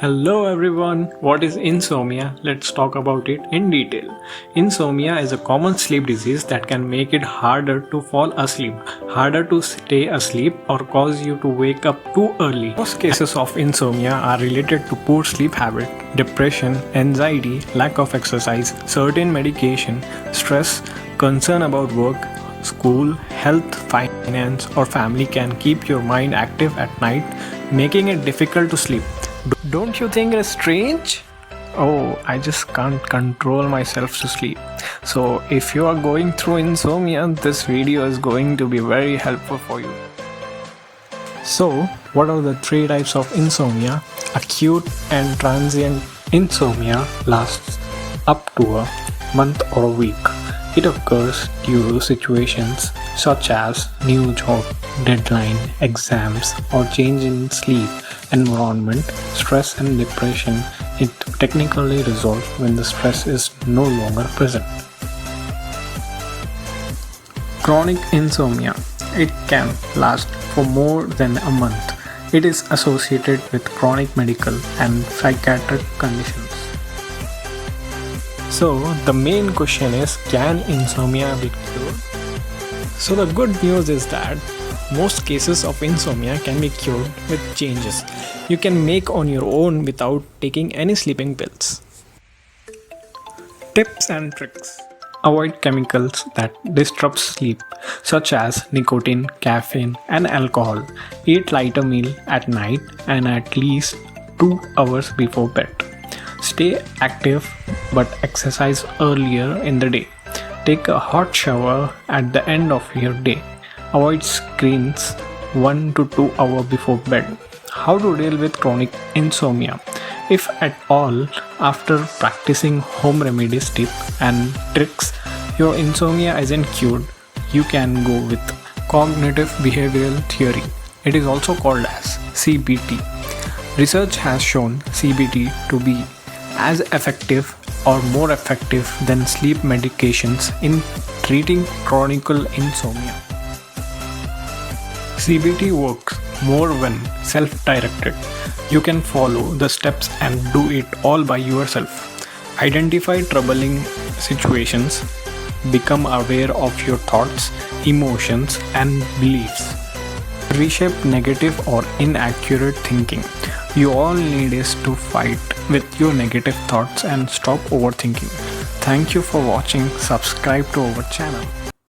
Hello everyone, what is insomnia? Let's talk about it in detail. Insomnia is a common sleep disease that can make it harder to fall asleep, harder to stay asleep, or cause you to wake up too early. Most cases of insomnia are related to poor sleep habit, depression, anxiety, lack of exercise, certain medication, stress, concern about work, school, health, finance, or family can keep your mind active at night, making it difficult to sleep. Don't you think it's strange? Oh, I just can't control myself to sleep. So, if you are going through insomnia, this video is going to be very helpful for you. So, what are the three types of insomnia? Acute and transient insomnia lasts up to a month or a week. It occurs due to situations such as new job, deadline, exams, or change in sleep environment. Stress and depression. It technically resolves when the stress is no longer present. Chronic insomnia. It can last for more than a month. It is associated with chronic medical and psychiatric conditions. So, the main question is, can insomnia be cured? So, the good news is that most cases of insomnia can be cured with changes you can make on your own without taking any sleeping pills. Tips and tricks. Avoid chemicals that disrupt sleep, such as nicotine, caffeine, and alcohol. Eat lighter meal at night and at least 2 hours before bed. Stay active but exercise earlier in the day. Take a hot shower at the end of your day. Avoid screens 1 to 2 hours before bed. How to deal with chronic insomnia? If at all, after practicing home remedies tips and tricks, your insomnia isn't cured, you can go with cognitive behavioral theory. It is also called as CBT. Research has shown CBT to be as effective or more effective than sleep medications in treating chronic insomnia. CBT works more when self-directed. You can follow the steps and do it all by yourself. Identify troubling situations, become aware of your thoughts, emotions, and beliefs. Reshape negative or inaccurate thinking. You all need is to fight with your negative thoughts and stop overthinking. Thank you for watching. Subscribe to our channel.